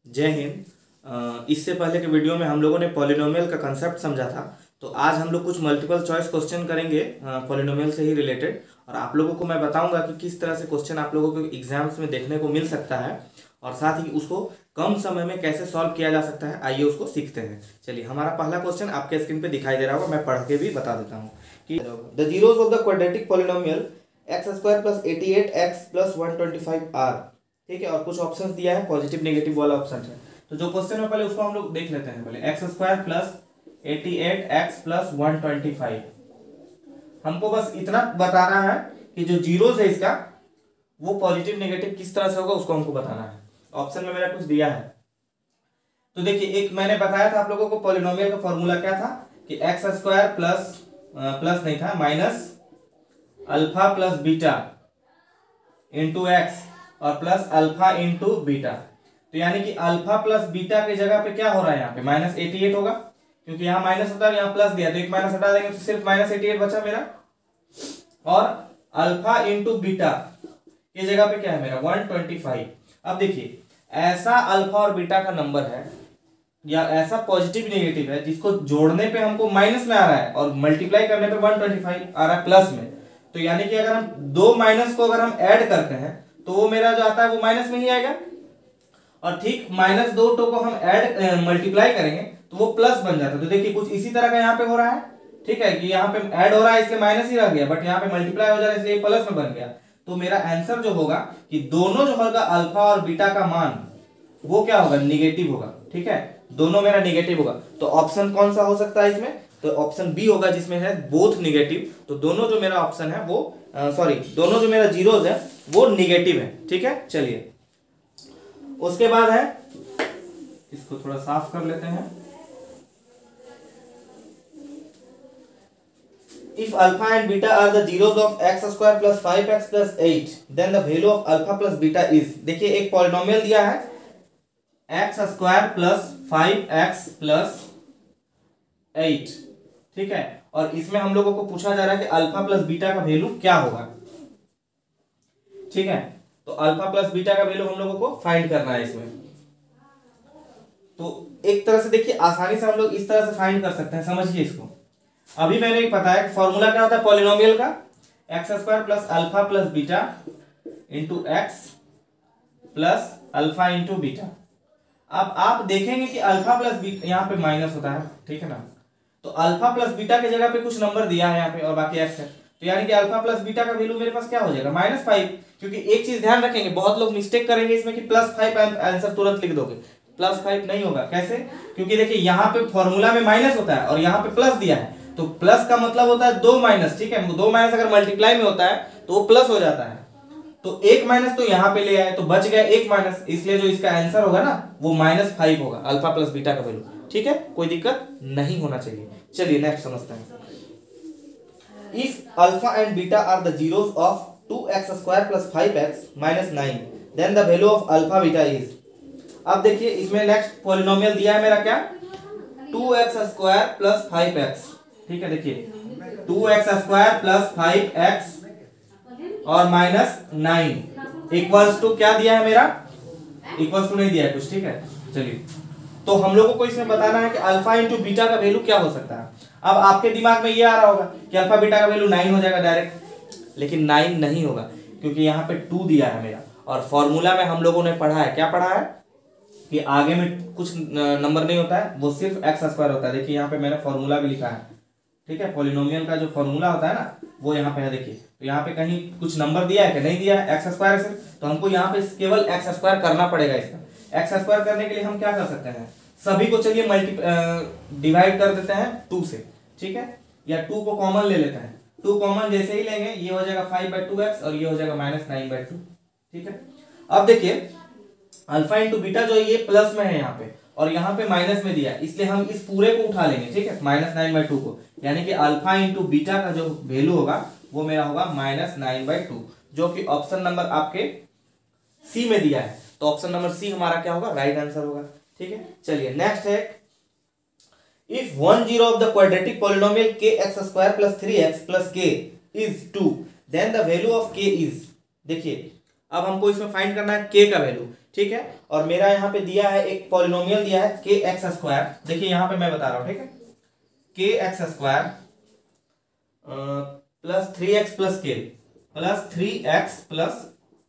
जय हिंद। इससे पहले के वीडियो में हम लोगों ने पॉलिनोमियल का कंसेप्ट समझा था। तो आज हम लोग कुछ मल्टीपल चॉइस क्वेश्चन करेंगे पॉलिनोमियल से ही रिलेटेड, और आप लोगों को मैं बताऊंगा कि किस तरह से क्वेश्चन आप लोगों को एग्जाम्स में देखने को मिल सकता है, और साथ ही उसको कम समय में कैसे सॉल्व किया जा सकता है। आइए उसको सीखते हैं। चलिए, हमारा पहला क्वेश्चन आपके स्क्रीन पे दिखाई दे रहा होगा, मैं पढ़ के भी बता देता हूँ कि the zeroes of the quadratic polynomial x² + 88x + 125 are. ठीक है, और कुछ ऑप्शंस दिया है, पॉजिटिव नेगेटिव वाला ऑप्शन है। तो जो क्वेश्चन है पहले उसको हम लोग देख लेते हैं। पहले x² + 88x + 125। हमको बस इतना बताना है कि जो जीरोज है इसका वो पॉजिटिव नेगेटिव किस तरह से होगा, उसको हमको बताना है। ऑप्शन में मेरा कुछ दिया है। तो देखिए, एक मैंने बताया था आप लोगों को पॉलिनोमियल का फॉर्मूला क्या था कि x² प्लस नहीं था, minus alpha plus beta into x और प्लस अल्फा इंटू बीटा। तो यानी कि अल्फा प्लस बीटा की जगह पे क्या हो रहा है, यहाँ पे -88 होगा, क्योंकि यहाँ माइनस होता है, यहाँ प्लस दिया तो एक माइनस हटा देंगे तो सिर्फ -88 बचा मेरा। और अल्फा इंटू बीटा की जगह पे क्या है मेरा 125। अब देखिए, ऐसा अल्फा और बीटा का नंबर है या ऐसा पॉजिटिव नेगेटिव है जिसको जोड़ने पे हमको माइनस में आ रहा है और मल्टीप्लाई करने पे 125 आ रहा है प्लस में। तो यानी कि अगर हम दो माइनस को अगर हम ऐड करते हैं तो वो मेरा जो आता है वो माइनस में ही आएगा, और ठीक -2 को हम ऐड मल्टीप्लाई करेंगे तो वो प्लस बन जाता है। तो देखिए, कुछ इसी तरह का यहाँ पे हो रहा है। ठीक है, कि यहाँ पे ऐड हो रहा है इसलिए माइनस ही रह गया, बट यहाँ पे मल्टीप्लाई हो जा रहा है इसलिए प्लस में बन गया। तो मेरा आंसर जो होगा कि दोनों जो होगा अल्फा और बीटा का मान वो क्या होगा, निगेटिव होगा। ठीक है, दोनों मेरा निगेटिव होगा। तो ऑप्शन कौन सा हो सकता है इसमें, तो ऑप्शन बी होगा जिसमें है बोथ निगेटिव। तो दोनों जो मेरा ऑप्शन है वो दोनों जो मेरा जीरोज है वो निगेटिव है। ठीक है, चलिए उसके बाद है, इसको थोड़ा साफ कर लेते हैं। If alpha and beta are the zeros of x² + 5x + 8, then the value of alpha plus beta is। देखिए, एक पॉलिनोमियल दिया है x² + 5x + 8। ठीक है, और इसमें हम लोगों को पूछा जा रहा है कि अल्फा प्लस बीटा का वैल्यू क्या होगा। ठीक है, तो अल्फा प्लस बीटा का वैल्यू हम लोगों को फाइंड करना है इसमें। तो एक तरह से देखिए, आसानी से हम लोग इस तरह से फाइंड कर सकते हैं, समझिए इसको। अभी मैंने एक बताया कि फॉर्मूला क्या होता है पॉलिनोमियल का, x² + alpha plus beta into x plus alpha into beta. अब आप देखेंगे कि अल्फा प्लस बीटा यहाँ पे माइनस होता है, ठीक है ना। तो अल्फा प्लस बीटा की जगह पे कुछ नंबर दिया है यहाँ पे और बाकी एक्स है, तो यानी कि अल्फा प्लस बीटा का वैल्यू मेरे पास क्या हो जाएगा -5। क्योंकि एक चीज ध्यान रखेंगे, बहुत लोग मिस्टेक करेंगे इसमें कि +5 आंसर तुरंत लिख दोगे। +5 नहीं होगा। कैसे? क्योंकि देखिए, यहाँ पे फॉर्मूला में माइनस होता है और यहाँ पे प्लस दिया है, तो प्लस का मतलब होता है 2 माइनस। ठीक है, 2 माइनस अगर मल्टीप्लाई में होता है तो वो प्लस हो जाता है। तो 1 माइनस तो यहाँ पे ले आए तो बच गया 1 माइनस, इसलिए जो इसका आंसर होगा ना वो -5 होगा, अल्फा प्लस बीटा का वैल्यू। ठीक है, कोई दिक्कत नहीं होना चाहिए। चलिए नेक्स्ट समझते हैं। If alpha and beta are the zeros of 2x² + 5x - 9, then the value of alpha beta is. अब देखिए, इसमें नेक्स्ट पॉलिनोमियल दिया है मेरा क्या, 2x² + 5x। ठीक है, देखिए 2x² + 5x और -9 इक्वल्स टू क्या दिया है मेरा, इक्वल्स टू नहीं दिया है कुछ। ठीक है, चलिए, तो हम लोगों को इसमें बताना है कि अल्फा इंटू बीटा का वैल्यू क्या हो सकता है। अब आपके दिमाग में ये आ रहा होगा कि अल्फा बीटा का वैल्यू 9 हो जाएगा डायरेक्ट, लेकिन 9 नहीं होगा, क्योंकि यहाँ पे 2 दिया है मेरा। और फॉर्मूला में हम लोगों ने पढ़ा है, क्या पढ़ा है कि आगे में कुछ नंबर नहीं होता है, वो सिर्फ x² होता है। देखिए, यहाँ पे मैंने फॉर्मूला भी लिखा है। ठीक है, पॉलिनोमियल का जो फॉर्मूला होता है ना वो यहाँ पे है। देखिए, तो यहाँ पे कहीं कुछ नंबर दिया है कि नहीं दिया है, x² से, तो हमको यहाँ पे केवल x² करना पड़ेगा। इसका x² करने के लिए हम क्या कर सकते हैं, सभी को चलिए डिवाइड कर देते हैं 2 से। ठीक है, या 2 को कॉमन ले लेते हैं। 2 कॉमन जैसे ही लेंगे ये हो जाएगा 5/2x और ये हो जाएगा -9/2। ठीक है, अब देखिए, अल्फा इंटू बीटा जो है ये प्लस में है यहाँ पे, और यहाँ पे माइनस में दिया है, इसलिए हम इस पूरे को उठा लेंगे। ठीक है, -9/2 को, यानी कि अल्फा इंटू बीटा का जो वैल्यू होगा वो मेरा होगा -9/2, जो कि ऑप्शन नंबर आपके सी में दिया है। तो ऑप्शन नंबर सी हमारा क्या होगा, राइट आंसर होगा। ठीक है, चलिए नेक्स्ट है, if one zero of the quadratic polynomial kx² + 3x + k is 2, then the value of k is. देखिए, अब हमको इसमें फाइंड करना है k का वैल्यू। ठीक है। और मेरा यहाँ पे दिया है एक पॉलिनोमियल दिया है के एक्स स्क्वायर, देखिए यहाँ पे मैं बता रहा हूँ, ठीक है, के x square plus 3x plus के प्लस 3x प्लस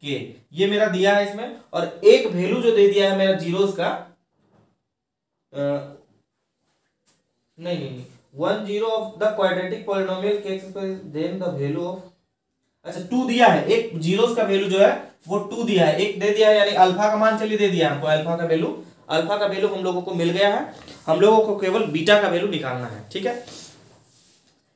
के, ये मेरा दिया है इसमें। और एक वैल्यू जो दे दिया है मेरा जीरोस का, नहीं, 1 zero of the quadratic polynomial के x square then the value of, अच्छा 2 दिया है, एक जीरोस का वैल्यू जो है वो 2 दिया है, एक दे दिया है, यानी अल्फा का मान चलिए दे दिया हमको, अल्फा का वैल्यू हम लोगों को मिल गया है। हम लोगों को केवल बीटा का वैल्यू निकालना है, ठीक है।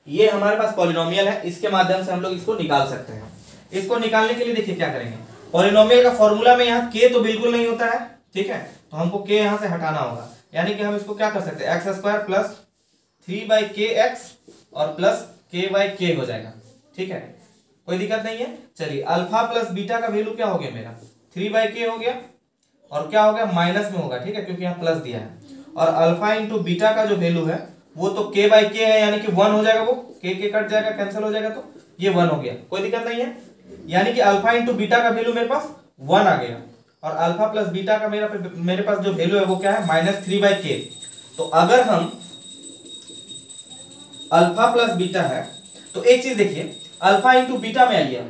ये हमारे पास पॉलिनोमियल है, इसके माध्यम से हम लोग इसको निकाल सकते हैं। इसको निकालने के लिए देखिए क्या करेंगे, पॉलिनोमियल का फॉर्मूला में यहाँ के तो बिल्कुल नहीं होता है, ठीक है, तो हमको के यहाँ से हटाना होगा, यानी कि हम इसको क्या कर सकते हैं, एक्स स्क्वायर प्लस 3/kx और प्लस k/k हो जाएगा, ठीक है, कोई दिक्कत नहीं है। चलिए अल्फा प्लस बीटा का वैल्यू क्या हो गया मेरा 3/k हो गया, और क्या हो गया माइनस में होगा, ठीक है, क्योंकि यहाँ प्लस दिया है। और अल्फा इंटू बीटा का जो वैल्यू है वो तो k/k है, यानी कि 1 हो जाएगा, वो k कट जाएगा, कैंसिल हो जाएगा, तो ये 1 हो गया, कोई दिक्कत नहीं है। यानी कि अल्फा इंटू बीटा का वैल्यू मेरे पास 1 आ गया, और अल्फा प्लस बीटा का मेरे पास जो वैल्यू है वो क्या है -3/k। तो अगर हम अल्फा प्लस बीटा है, तो एक चीज देखिए, अल्फा इंटू बीटा में आइए,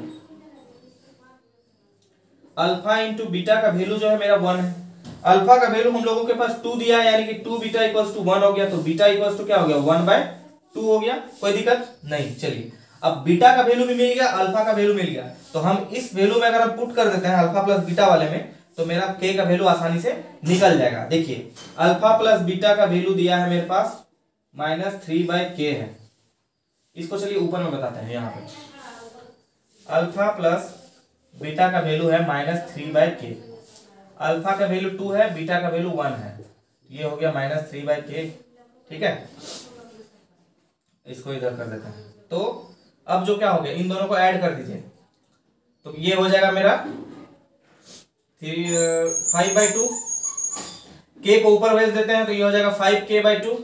अल्फा इंटू बीटा का वैल्यू जो है मेरा 1 है, अल्फा का वैल्यू हम लोगों के पास 2 दिया है, यानी कि 2 बीटा इक्वल्स टू 1 हो गया, तो बीटा इक्वल्स टू क्या हो गया 1/2 हो गया, कोई दिक्कत नहीं। चलिए अब बीटा का वैल्यू भी मिल गया, अल्फा का वैल्यू मिल गया, तो हम इस वैल्यू में अगर हम पुट कर देते हैं अल्फा प्लस बीटा वाले में, तो मेरा के का वैल्यू आसानी से निकल जाएगा। देखिए अल्फा प्लस बीटा का वैल्यू दिया है मेरे पास -3/k है, इसको चलिए ऊपर में बताते हैं। यहाँ पे अल्फा प्लस बीटा का वैल्यू है -3/k, अल्फा का वैल्यू 2 है, बीटा का वैल्यू 1 है, ये हो गया -3/k, ठीक है, इसको इधर कर देते हैं। तो अब जो क्या हो गया, इन दोनों को ऐड कर दीजिए, तो ये हो जाएगा मेरा 5/2, k को ऊपर भेज देते हैं, तो ये हो जाएगा 5k/2,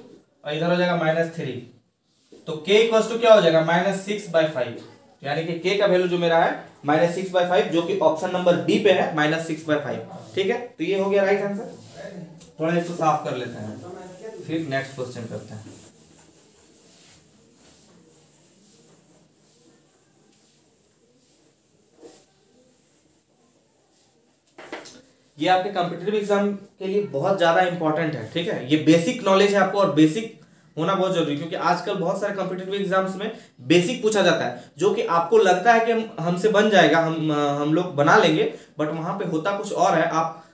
और इधर हो जाएगा -3, तो k इक्वल्स टू क्या हो जाएगा -6/5, यानी कि k का वैल्यू जो मेरा है -6/5, जो कि ऑप्शन नंबर बी पे है -6/5, ठीक है। तो ये हो गया राइट आंसर। थोड़ा इसको साफ कर लेते हैं, फिर नेक्स्ट क्वेश्चन करते हैं। ये आपके कॉम्पिटिटिव एग्जाम के लिए बहुत ज्यादा इंपॉर्टेंट है, ठीक है, ये बेसिक नॉलेज है आपको, और बेसिक होना बहुत जरूरी है, क्योंकि आजकल बहुत सारे कॉम्पिटिटिव एग्जाम्स में बेसिक पूछा जाता है, जो कि आपको लगता है कि हमसे बन जाएगा, हम लोग बना लेंगे, बट वहां पे होता कुछ और है। आप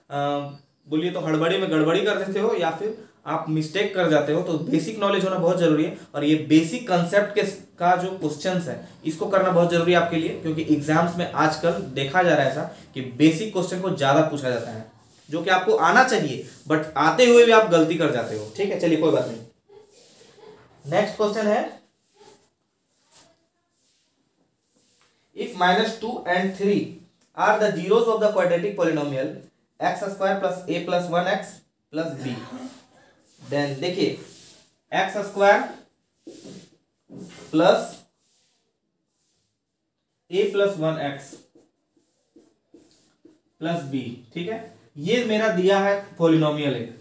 बोलिए तो हड़बड़ी में गड़बड़ी कर देते हो, या फिर आप मिस्टेक कर जाते हो। तो बेसिक नॉलेज होना बहुत जरूरी है, और ये बेसिक कंसेप्ट का जो क्वेश्चंस है इसको करना बहुत जरूरी है आपके लिए, क्योंकि एग्जाम्स में आजकल देखा जा रहा है ऐसा कि बेसिक क्वेश्चन को ज्यादा पूछा जाता है, जो कि आपको आना चाहिए, बट आते हुए भी आप गलती कर जाते हो, ठीक है। चलिए कोई बात नहीं, नेक्स्ट क्वेश्चन है, if -2 and 3 are the zeros of the quadratic polynomial x² plus a plus 1x plus b, then देखिए x² plus a plus 1x plus b, ठीक है, ये मेरा दिया है पॉलिनोमियल एक,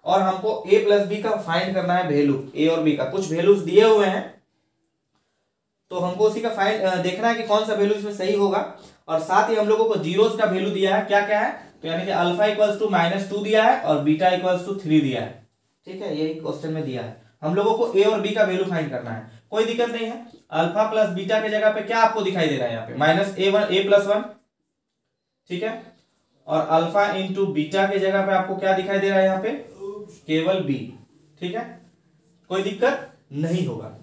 और हमको a प्लस बी का फाइंड करना है वैल्यू, a और b का कुछ वैल्यूज दिए हुए हैं, तो हमको उसी का फाइंड देखना है कि कौन सा वैल्यू इसमें सही होगा। और साथ ही हम लोगों को जीरोस का वैल्यू दिया है, क्या क्या है, तो यानी कि अल्फा इक्वल्स टू -2 दिया है, और बीटा इक्वल्स टू 3 दिया है, ठीक है, यही क्वेश्चन में दिया है। हम लोगों को a और b का वैल्यू फाइंड करना है, कोई दिक्कत नहीं है। अल्फा प्लस बीटा के जगह पे क्या आपको दिखाई दे रहा है यहाँ पे -a + 1, ठीक है, और अल्फा इंटू बीटा के जगह पे आपको क्या दिखाई दे रहा है यहाँ पे केवल b, ठीक है, कोई दिक्कत नहीं होगा।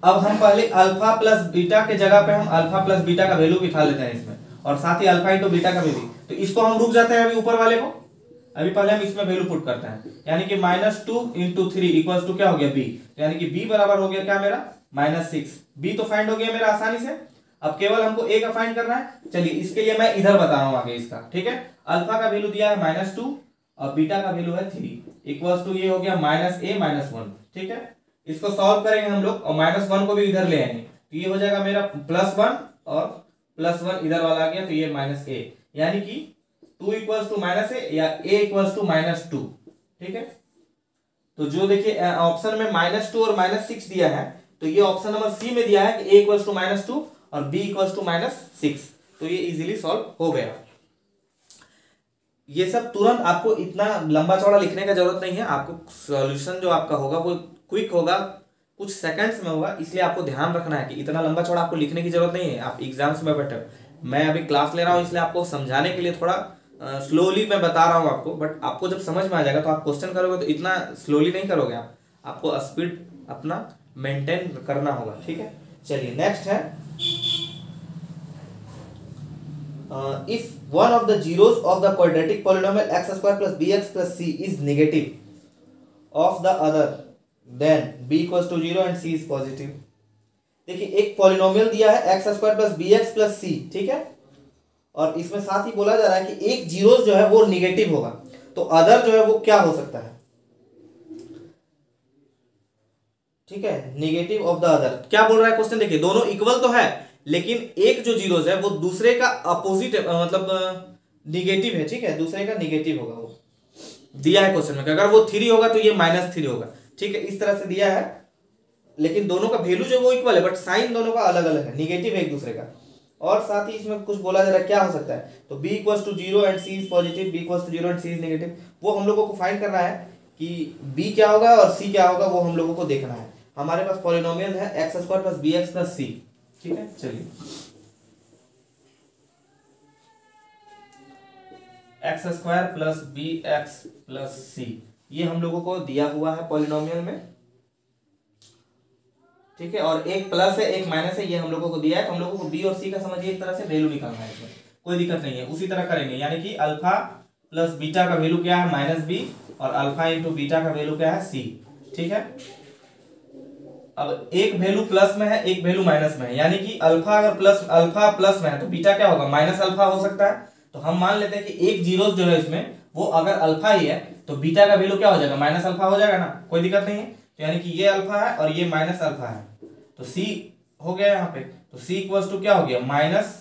अब हम पहले अल्फा प्लस बीटा के जगह पे हम अल्फा प्लस बीटा का वैल्यू बिठा लेते हैं इसमें, और साथ ही अल्फा इंटू बीटा का वैल्यू, तो इसको हम रुक जाते हैं अभी ऊपर वाले को, अभी पहले हम इसमें वैल्यू पुट करते हैं, यानी कि -2 × 3 इक्वल्स टू क्या हो गया b, यानी कि b बराबर हो गया क्या मेरा -6, b तो फाइंड हो गया मेरा आसानी से। अब केवल हमको a का फाइंड करना है। चलिए इसके लिए मैं इधर बता रहा हूं आगे इसका, ठीक है, अल्फा का वैल्यू दिया है -2 और बीटा का वैल्यू है 3 इक्वल्स टू ये हो गया -a - 1, ठीक है, इसको सॉल्व करेंगे हम लोग, और -1 को भी इधर ले आएंगे, तो ये हो जाएगा मेरा +1 और +1 इधर वाला आ गया, तो ये -a, यानी कि 2 इक्वल्स टू -a या a इक्वल्स टू -2। ठीक है, तो जो देखिए ऑप्शन में -2 और -6 दिया है, तो ये ऑप्शन नंबर सी में दिया है कि a इक्वल्स टू -2 और b इक्वल्स टू -6, तो ये इजीली सॉल्व हो गया। ये सब तुरंत आपको इतना लंबा चौड़ा लिखने का जरूरत नहीं है, आपको सॉल्यूशन जो आपका होगा वो क्विक होगा, कुछ सेकंड्स में होगा, इसलिए आपको ध्यान रखना है कि इतना लंबा चौड़ा आपको लिखने की जरूरत नहीं है। आप एग्जाम्स में बैठे हो, मैं अभी क्लास ले रहा हूँ इसलिए आपको समझाने के लिए थोड़ा स्लोली मैं बता रहा हूँ आपको, बट आपको जब समझ में आ जाएगा तो आप क्वेश्चन करोगे तो इतना स्लोली नहीं करोगे आप, आपको स्पीड अपना मेंटेन करना होगा। ठीक है, चलिए नेक्स्ट है, if one of the zeros of the quadratic polynomial x square plus bx plus c is negative of the other, then b equals to 0 and c is positive। देखिए एक polynomial दिया है x square plus b x plus c, ठीक है, और इसमें साथ ही बोला जा रहा है कि एक जीरोस जो है वो निगेटिव होगा, तो अदर जो है वो क्या हो सकता है। ठीक है, निगेटिव ऑफ द अदर क्या बोल रहा है क्वेश्चन, देखिए दोनों इक्वल तो है, लेकिन एक जो जीरोस है वो दूसरे का अपोजिट मतलब निगेटिव है। ठीक है, दूसरे का निगेटिव होगा, वो दिया है क्वेश्चन में, अगर वो 3 होगा तो ये -3 होगा। ठीक है, इस तरह से दिया है, लेकिन दोनों का वैल्यू जो वो इक्वल है, बट साइन दोनों का अलग अलग है, निगेटिव है एक दूसरे का। और साथ ही इसमें कुछ बोला जा रहा है क्या हो सकता है, तो b equals to 0 and c is positive, b equals to 0 and c is negative, वो हम लोगों को फाइंड करना है कि b क्या होगा और c क्या होगा, वो हम लोगों को देखना है। हमारे पास पॉलिनोमियल है x square plus b x plus c. ठीक है, चलिए x square plus b x plus c, ये हम लोगों को दिया हुआ है पॉलिनोमियल में। ठीक है, और एक प्लस है एक माइनस है, ये हम लोगों को दिया है, तो हम लोगों को बी और सी का समझिए एक तरह से वैल्यू निकालना है, इसमें कोई दिक्कत नहीं है, उसी तरह करेंगे। यानी कि अल्फा प्लस बीटा का वैल्यू क्या है -b, और अल्फा इंटू बीटा का वैल्यू क्या है c। ठीक है, अब एक वैल्यू प्लस में है एक वैल्यू माइनस में है, यानी कि अल्फा प्लस में है तो बीटा क्या होगा, माइनस अल्फा हो सकता है। तो हम मान लेते हैं कि एक जीरोस जो है इसमें वो अगर अल्फा ही है तो बीटा का वैल्यू क्या हो जाएगा, माइनस अल्फा हो जाएगा ना, कोई दिक्कत नहीं है। तो यानी कि ये अल्फा है और ये माइनस अल्फा है, तो c हो गया यहाँ पे, तो c इक्वल्स टू क्या हो गया, माइनस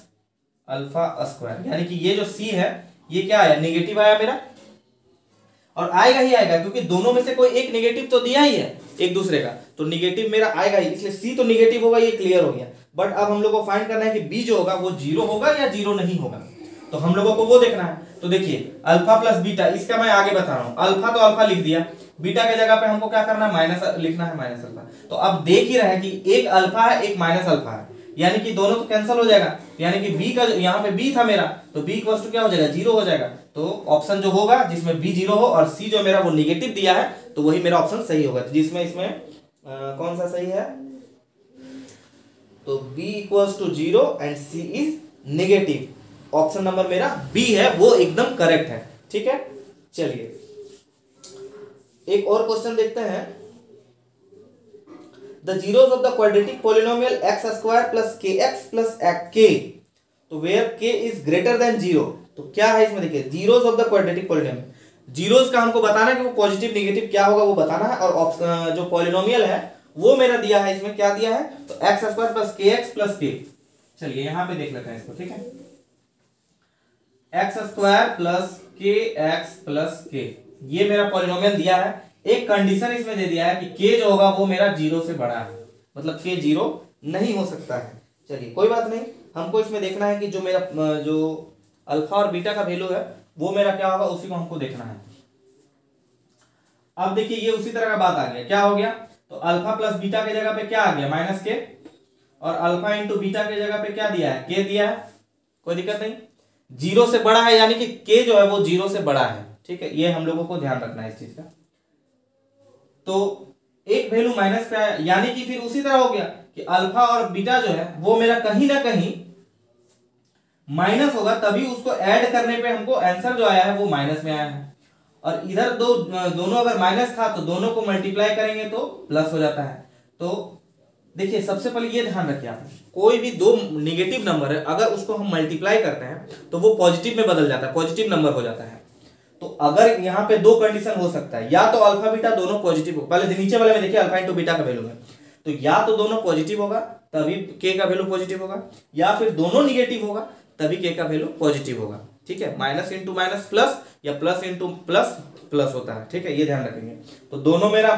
अल्फा स्क्वायर, यानी कि ये जो c है ये क्या आया, निगेटिव आया मेरा, और आएगा ही आएगा क्योंकि दोनों में से कोई एक निगेटिव तो दिया ही है एक दूसरे का, तो निगेटिव मेरा आएगा ही, इसलिए c तो निगेटिव होगा, ये क्लियर हो गया। बट अब हम लोग को फाइंड करना है कि b जो होगा वो 0 होगा या 0 नहीं होगा, तो हम लोगों को वो देखना है। तो देखिए अल्फा प्लस बीटा, इसका मैं आगे बता रहा हूँ, अल्फा तो अल्फा लिख दिया, बीटा के जगह पे हमको क्या करना है, माइनस लिखना है, माइनस अल्फा। तो अब देख ही रहे हैं कि एक अल्फा है एक माइनस अल्फा है, यानी कि दोनों तो कैंसिल हो जाएगा, यानी कि b का यहाँ पे b था मेरा, तो b इक्वल्स टू क्या हो जाएगा, 0 हो जाएगा। तो ऑप्शन जो होगा जिसमें b 0 हो और c जो मेरा वो निगेटिव दिया है, तो वही मेरा ऑप्शन सही होगा। तो जिसमें इसमें कौन सा सही है, तो b equals to 0 and c is negative, option number मेरा बी है, वो एकदम करेक्ट है। ठीक है, चलिए एक और क्वेश्चन देखते हैं, the zeros of the quadratic polynomial x square plus के एक्स प्लस के, तो वेयर के इज ग्रेटर देन 0, तो क्या है इसमें, देखिए zeros of the quadratic polynomial, zeros का हमको बताना है कि वो पॉजिटिव निगेटिव क्या होगा वो बताना है, और जो पॉलिनोमियल है वो मेरा दिया है, इसमें क्या दिया है, तो एक्स स्क्वायर प्लस के एक्स प्लस के। चलिए यहां पे देख लेते हैं इसको। ठीक है, एक्स स्क्वायर प्लस के एक्स प्लस के, ये मेरा पॉलिनोमियल दिया है, एक कंडीशन इसमें दे दिया है कि के जो होगा वो मेरा 0 से बड़ा है, मतलब के 0 नहीं हो सकता है। चलिए कोई बात नहीं, हमको इसमें देखना है कि जो मेरा जो अल्फा और बीटा का वैल्यू है वो मेरा क्या होगा, उसी को हमको देखना है। अब देखिए ये उसी तरह का बात आ गया, क्या हो गया, तो अल्फा प्लस बीटा के जगह पे क्या आ गया, माइनस के, और अल्फा इंटू बीटा के जगह पे क्या दिया है, के दिया है, कोई दिक्कत नहीं, 0 से बड़ा है, यानी कि के जो है वो 0 से बड़ा है। ठीक है, ये हम लोगों को ध्यान रखना है इस चीज का। तो एक वैल्यू माइनस पे आया, यानी कि फिर उसी तरह हो गया कि अल्फा और बीटा जो है वो मेरा कहीं ना कहीं माइनस होगा, तभी उसको ऐड करने पे हमको आंसर जो आया है वो माइनस में आया है। और इधर दोनों अगर माइनस था तो दोनों को मल्टीप्लाई करेंगे तो प्लस हो जाता है। तो देखिए सबसे पहले ये ध्यान रखिए आप, कोई भी दो निगेटिव नंबर है अगर उसको हम मल्टीप्लाई करते हैं तो वो पॉजिटिव में बदल जाता है, पॉजिटिव नंबर हो जाता है। तो अगर यहाँ पे दो कंडीशन हो सकता है, या तो अल्फा बीटा दोनों पॉजिटिव हो, पहले नीचे वाले में देखिए अल्फा इंटू बीटा का वैल्यू है, तो या तो दोनों पॉजिटिव होगा तभी के का वैल्यू पॉजिटिव होगा, या फिर दोनों निगेटिव होगा तभी के का वैल्यू पॉजिटिव होगा। ठीक है, माइनस इंटू माइनस प्लस या प्लस इंटू प्लस प्लस होता है, ठीक है, ये ध्यान रखेंगे। तो दोनों मेरा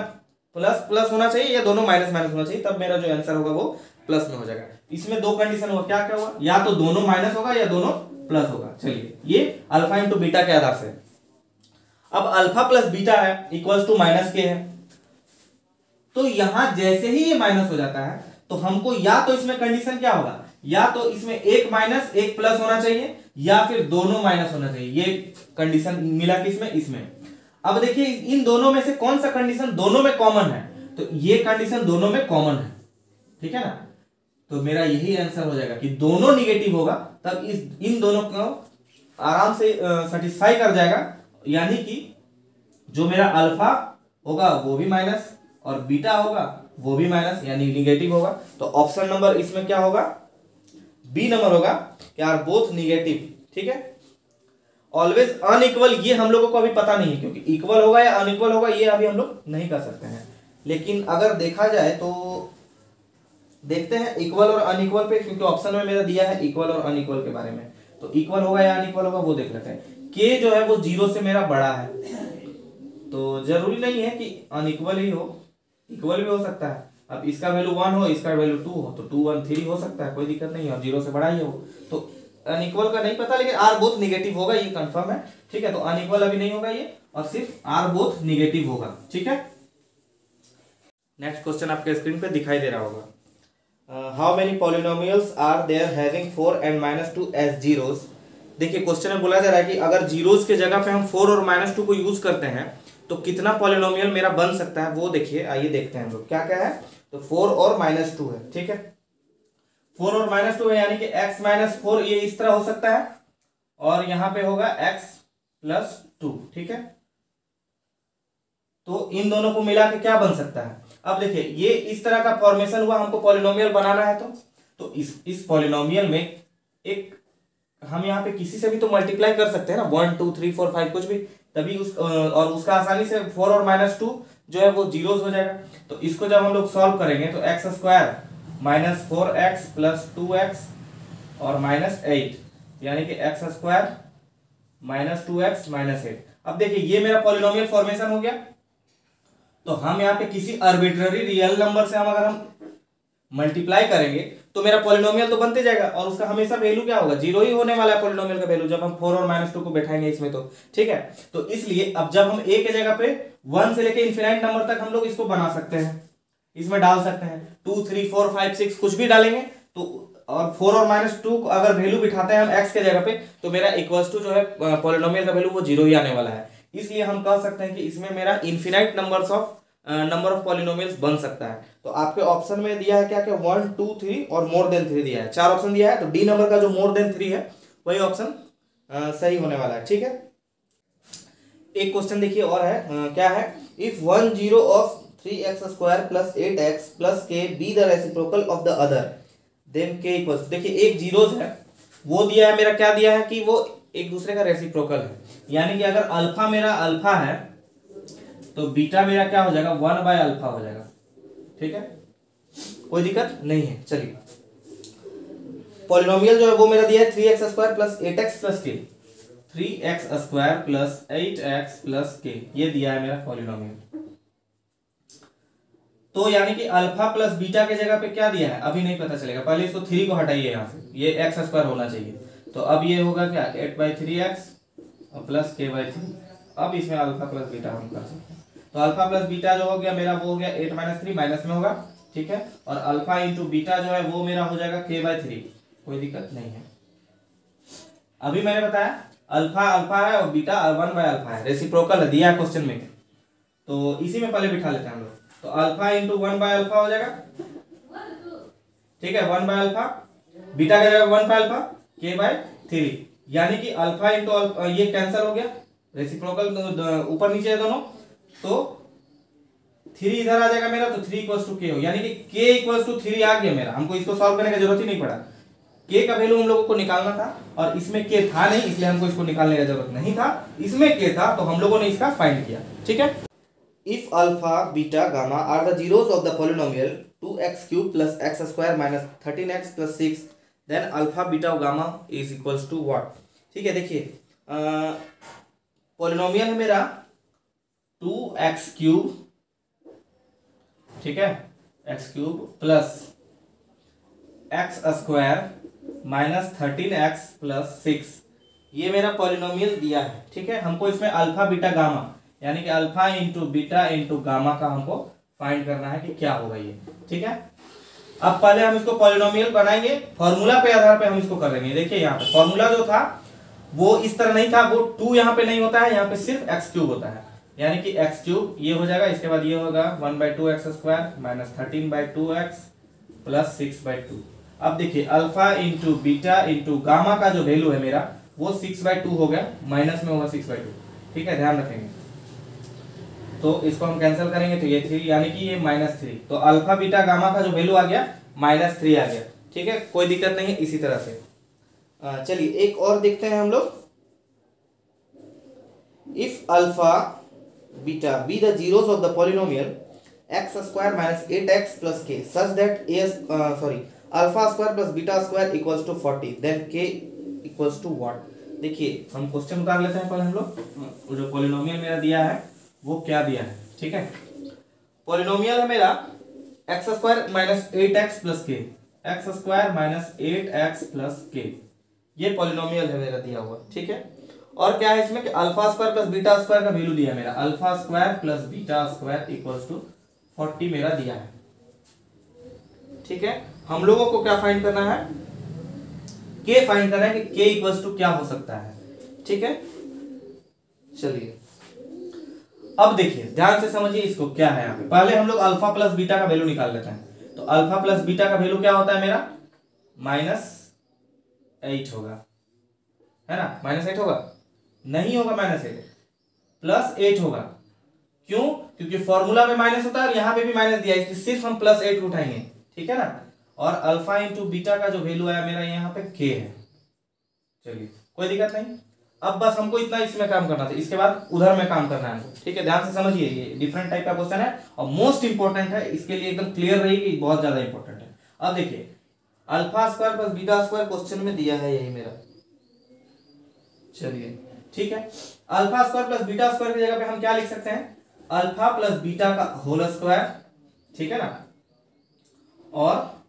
प्लस प्लस होना चाहिए या दोनों माइनस माइनस होना चाहिए, तब मेरा जो आंसर होगा वो प्लस में हो जाएगा। इसमें दो कंडीशन होगा, क्या क्या होगा, या तो दोनों माइनस होगा या दोनों प्लस होगा। चलिए, ये अल्फा इंटू बीटा के आधार से। अब अल्फा प्लस बीटा है इक्वल्स टू माइनस के है, तो यहां जैसे ही ये माइनस हो जाता है तो हमको या तो इसमें कंडीशन क्या होगा, या तो इसमें एक माइनस एक प्लस होना चाहिए या फिर दोनों माइनस होना चाहिए। ये कंडीशन मिला किसमें, इसमें। अब देखिए इन दोनों में से कौन सा कंडीशन दोनों में कॉमन है, तो ये कंडीशन दोनों में कॉमन है, ठीक है ना। तो मेरा यही आंसर हो जाएगा कि दोनों निगेटिव होगा, तब इन दोनों को आराम से सेटिस्फाई कर जाएगा, यानी कि जो मेरा अल्फा होगा वो भी माइनस और बीटा होगा वो भी माइनस यानी निगेटिव होगा। तो ऑप्शन नंबर इसमें क्या होगा, बी नंबर होगा कि आर बोथ निगेटिव, ठीक है। ऑलवेज अनइक्वल ये हम लोगों को अभी पता नहीं है, क्योंकि इक्वल होगा या अनइक्वल होगा ये अभी हम लोग नहीं कर सकते हैं। लेकिन अगर देखा जाए तो देखते हैं इक्वल और अनइक्वल पे, क्योंकि ऑप्शन में मेरा दिया है इक्वल और अनइक्वल के बारे में। तो इक्वल होगा या अनइक्वल होगा वो देख लेते हैं। के जो है वो 0 से मेरा बड़ा है, तो जरूरी नहीं है कि अनइक्वल ही हो, इक्वल भी हो सकता है। अब इसका वैल्यू 1 हो, इसका वैल्यू 2 हो, तो 2 1 3 हो सकता है, कोई दिक्कत नहीं है, और 0 से बड़ा ही हो। तो अनइक्वल का नहीं पता, लेकिन आर बोथ निगेटिव होगा ये कंफर्म है, ठीक है। तो अनइक्वल अभी नहीं होगा ये, और सिर्फ आर बोथ निगेटिव होगा, ठीक है। नेक्स्ट क्वेश्चन आपके स्क्रीन पे दिखाई दे रहा होगा। How many polynomials are there having 4 and -2 as zeroes. देखिए क्वेश्चन में बोला जा रहा है कि अगर जीरोस के जगह पे हम 4 और -2 को यूज करते हैं तो कितना पॉलिनोमियल मेरा बन सकता है, वो देखिए। आइए देखते हैं हम लोग क्या क्या है। तो 4 और -2 है, ठीक है। 4 और -2 है, यानी कि x - 4 ये इस तरह हो सकता है, और यहां पे होगा x + 2, ठीक है। तो इन दोनों को मिला के क्या बन सकता है। अब देखिए ये इस तरह का फॉर्मेशन हुआ, हमको पॉलिनोमियल बनाना है। तो इस पॉलिनोमियल में एक हम यहाँ पे किसी से भी तो मल्टीप्लाई कर सकते हैं ना, 1 2 3 4 5 कुछ भी, तभी और उसका आसानी से 4 और -2 जो है वो जीरोस हो जाएगा। तो इसको जब हम लोग सॉल्व करेंगे तो x² - 4x + 2x और -8, यानी कि x² - 2x - 8। अब देखिए ये मेरा पॉलिनोमियल फॉर्मेशन हो गया। तो हम यहाँ पे किसी आर्बिट्ररी रियल नंबर से अगर हम मल्टीप्लाई करेंगे तो मेरा पॉलिनोमियल तो बनते जाएगा, और उसका हमेशा वैल्यू क्या होगा, 0 ही होने वाला है पॉलिनोमियल का वैल्यू, जब हम 4 और -2 को बैठाएंगे इसमें, तो ठीक है। तो इसलिए अब जब हम a के जगह पे 1 से लेके इनफिनाइट नंबर तक हम लोग इसको बना सकते हैं, इसमें डाल सकते हैं 2 3 4 5 6 कुछ भी डालेंगे। तो और 4 और -2 को अगर वैल्यू बिठाते हैं हम x के जगह पे, तो मेरा इक्वल्स टू जो है पॉलिनोमियल का वैल्यू वो 0 ही आने वाला है। इसलिए हम कह सकते हैं कि इसमें मेरा इनफिनाइट नंबर ऑफ पॉलिनोमियल्स बन सकता है। तो आपके ऑप्शन में दिया है क्या क्या, 1 2 3 और मोर देन 3 दिया है, 4 ऑप्शन दिया है। तो डी नंबर का जो मोर देन 3 है वही ऑप्शन सही होने वाला है, ठीक है। एक क्वेश्चन देखिए और है, क्या है, if 1 0 of 3x² + 8x + k be the reciprocal of the other than k equals. देखिए एक जीरोस है, वो दिया है मेरा, क्या दिया है कि वो एक दूसरे का रेसिप्रोकल है, यानी कि अगर अल्फा मेरा अल्फा है तो बीटा मेरा क्या हो जाएगा, 1/α हो जाएगा, ठीक है, कोई दिक्कत नहीं है। चलिए पॉलिनोमियल जो है वो मेरा दिया है 3x² + 8x + k, 3x² + 8x + k, ये दिया है मेरा पॉलिनोमियल। तो यानी कि अल्फा प्लस बीटा के जगह पे क्या दिया है अभी नहीं पता चलेगा, पहले इसको 3 को हटाइए यहाँ से, ये x² होना चाहिए। तो अब ये होगा क्या, 8/3x + k/3। अब इसमें अल्फा प्लस बीटा हम कर सकते हैं। तो अल्फा प्लस बीटा जो हो गया मेरा वो हो गया 8 - 3 माइनस में होगा, ठीक है। और अल्फा इंटू बीटा जो है वो मेरा हो जाएगा k/3, कोई दिक्कत नहीं है। अभी मैंने बताया अल्फा अल्फा है और बीटा 1/α है, रेसिप्रोकल है, दिया है क्वेश्चन में, तो इसी में पहले बिठा लेते हैं हम लोग। तो अल्फा इंटू 1/α हो जाएगा, ठीक है, 1/α, बीटा का जगह 1/α k/3, यानी कि अल्फा इंटू ये कैंसिल हो गया, रेसिप्रोकल ऊपर नीचे है दोनों, तो 3 इधर आ जाएगा मेरा, तो 3 = k हो, यानी कि k = 3 आ गया मेरा। हमको इसको सॉल्व करने की जरूरत ही नहीं पड़ा, k का वैल्यू हम लोगों को निकालना था, और इसमें k था नहीं, इसलिए हमको इसको निकालने की जरूरत नहीं था। इसमें k था तो हम लोगों ने इसका फाइंड किया, ठीक है। If alpha beta gamma are the zeros of the polynomial 2x³ + x² - 13x + 6 then alpha beta gamma is equals to what. ठीक है, देखिए पॉलिनोमियल है मेरा 2x³ ठीक है, x³ plus x² minus 13x plus 6, ये मेरा पॉलिनोमियल दिया है। ठीक है, हमको इसमें अल्फा बीटा गामा यानी कि alpha into beta into gamma का हमको फाइंड करना है कि क्या होगा ये। ठीक है, अब पहले हम इसको पॉलिनोमियल बनाएंगे, फॉर्मूला पे आधार पे हम इसको करेंगे। देखिए यहाँ पे फॉर्मूला जो था वो इस तरह नहीं था, वो 2 यहाँ पे नहीं होता है, यहाँ पे सिर्फ x³ होता है, यानी कि x³ ये हो जाएगा, इसके बाद ये होगा 1/2x² माइनस 13/2x प्लस 6/2। अब देखिए alpha into beta into gamma का जो वैल्यू है मेरा वो 6/2 हो गया, माइनस में होगा 6/2। ठीक है, ध्यान रखेंगे, तो इसको हम कैंसिल करेंगे तो ये 3 यानी कि ये -3, तो अल्फा बीटा गामा का जो वैल्यू आ गया -3 आ गया। ठीक है, कोई दिक्कत नहीं है। इसी तरह से चलिए एक और देखते हैं हम लोग। If alpha beta be the zeros of the polynomial x² minus 8x plus k such that alpha plus beta equals to 40 then k equals to what. देखिए हम क्वेश्चन उतार लेते हैं पहले हम लोग, जो पॉलिनोमियल मेरा दिया है वो क्या दिया है। ठीक है, पॉलिनोमियल है मेरा x² minus 8x plus k, x² minus 8x plus k, ये पॉलिनोमियल है मेरा दिया हुआ। ठीक है, और क्या है इसमें कि अल्फा² प्लस बीटा² का वैल्यू दिया है मेरा, अल्फा² प्लस बीटा² इक्वल्स टू 40 मेरा दिया है। ठीक है, हम लोगों को क्या फाइंड करना है, k फाइंड करना है कि k इक्वल्स टू क्या हो सकता है। ठीक है, चलिए अब देखिए ध्यान से समझिए इसको क्या है। यहाँ पे पहले हम लोग अल्फा प्लस बीटा का वैल्यू निकाल लेते हैं, तो अल्फा प्लस बीटा का वैल्यू क्या होता है मेरा -8 होगा, है ना, -8 होगा, नहीं होगा -8, +8 होगा। क्यों? क्योंकि फॉर्मूला में माइनस होता है और यहाँ पे भी माइनस दिया है, इसलिए सिर्फ हम +8 उठाएंगे। ठीक है ना, और अल्फा इंटू बीटा का जो वैल्यू आया मेरा यहाँ पे k है। चलिए कोई दिक्कत नहीं, अब बस हमको इतना इसमें काम करना था, इसके बाद उधर में काम करना है हमको। ठीक है, ध्यान से समझिए, ये डिफरेंट टाइप का क्वेश्चन है और मोस्ट इंपॉर्टेंट है, इसके लिए एकदम क्लियर रही कि बहुत ज्यादा इंपॉर्टेंट है। अब देखिए अल्फा² प्लस बीटा² क्वेश्चन में दिया है यही मेरा। चलिए ठीक है, अल्फा² प्लस बीटा² की जगह पे हम क्या लिख सकते हैं, अल्फा प्लस बीटा का होल स्क्वायर। ठीक है ना, और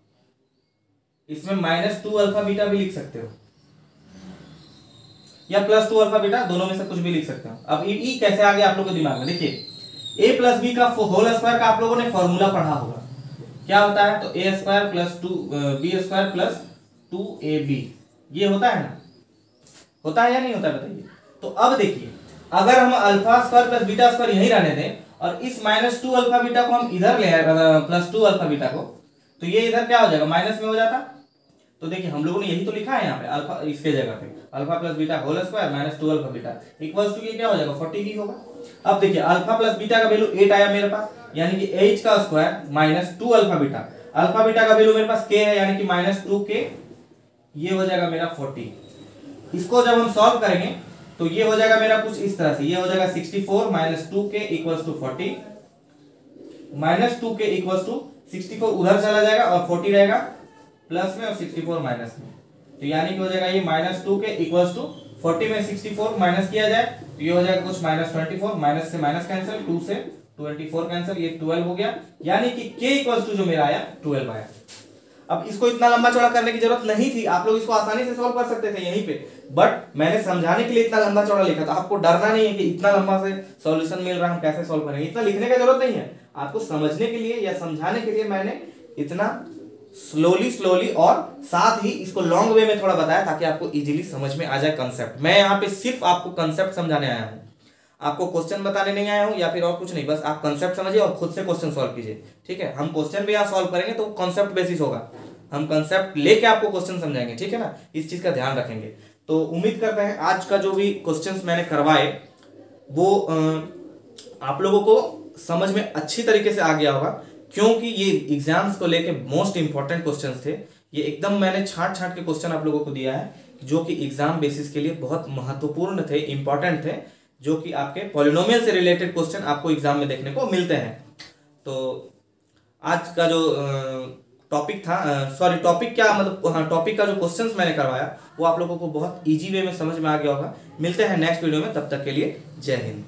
इसमें -2 अल्फा बीटा भी लिख सकते हो, या +2 अल्फा बीटा, दोनों में से कुछ भी लिख सकते हो। अब ई कैसे आ गया आप लोगों के दिमाग में, देखिए a प्लस बी का होल स्क्वायर का आप लोगों ने फॉर्मूला पढ़ा होगा, क्या होता है, तो a² plus 2b² plus 2ab, ये होता है ना, होता है या नहीं होता है बताइए। तो अब देखिए अगर हम अल्फा² प्लस बीटा² यहीं रहने दें और इस -2 अल्फा बीटा को हम इधर ले आए, +2 अल्फा बीटा को, तो ये इधर क्या हो जाएगा, माइनस में हो जाता। तो देखिए हम लोगों ने यही तो लिखा है यहाँ पे, अल्फा इसके जगह पे alpha plus beta whole square -2 alpha beta equals to ये क्या हो जाएगा, 40 ही होगा। अब देखिए अल्फा प्लस बीटा का वैल्यू 8 आया मेरे पास, यानी कि 8 का square -2 alpha beta, alpha beta का वैल्यू मेरे पास k है, यानी कि -2k, ये हो जाएगा मेरा 40। इसको जब हम सॉल्व करेंगे तो ये हो जाएगा मेरा कुछ इस तरह से, ये हो जाएगा 64 -2k equals to 40, -2k equals to 64 उधर चला जाएगा और 40 रहेगा प्लस में और 64 माइनस में, तो यानी कि हो जाएगा ये -2k इक्वल्स टू 40 में 64 माइनस किया जाए तो ये हो जाएगा कुछ -24, माइनस से माइनस कैंसिल, 2 से 24 कैंसिल, ये 12 हो गया, यानी कि k इक्वल्स टू जो मेरा आया 12 आया। अब इसको इतना लंबा चौड़ा करने की जरूरत नहीं थी, आप लोग इसको आसानी से सॉल्व कर सकते थे यहीं पे, बट मैंने समझाने के लिए इतना लंबा चौड़ा लिखा था। आपको डरना नहीं है कि इतना लंबा से सॉल्यूशन मिल रहा है हम कैसे सॉल्व करेंगे, इतना लिखने का जरूरत नहीं है। आपको समझने के लिए या समझाने के लिए मैंने इतना स्लोली और साथ ही इसको लॉन्ग वे में थोड़ा बताया ताकि आपको इजीली समझ में आ जाए कंसेप्ट। मैं यहाँ पे सिर्फ आपको कंसेप्ट समझाने आया हूँ, आपको क्वेश्चन बताने नहीं आया हूँ या फिर और कुछ नहीं, बस आप कंसेप्ट समझिए और खुद से क्वेश्चन सॉल्व कीजिए। ठीक है, हम क्वेश्चन भी यहाँ सॉल्व करेंगे तो कंसेप्ट बेसिस होगा, हम कंसेप्ट लेके आपको क्वेश्चन समझाएंगे। ठीक है ना, इस चीज का ध्यान रखेंगे। तो उम्मीद करते हैं आज का जो भी क्वेश्चंस मैंने करवाए वो आप लोगों को समझ में अच्छी तरीके से आ गया होगा, क्योंकि ये एग्जाम्स को लेके मोस्ट इंपॉर्टेंट क्वेश्चंस थे। ये एकदम मैंने छांट के क्वेश्चन आप लोगों को दिया है जो कि एग्जाम बेसिस के लिए बहुत महत्वपूर्ण थे, इंपॉर्टेंट थे, जो कि आपके पॉलिनोमियल से रिलेटेड क्वेश्चन आपको एग्जाम में देखने को मिलते हैं। तो आज का जो टॉपिक था, सॉरी टॉपिक क्या मतलब, हाँ टॉपिक का जो क्वेश्चंस मैंने करवाया वो आप लोगों को बहुत इजी वे में समझ में आ गया होगा। मिलते हैं नेक्स्ट वीडियो में, तब तक के लिए जय हिंद।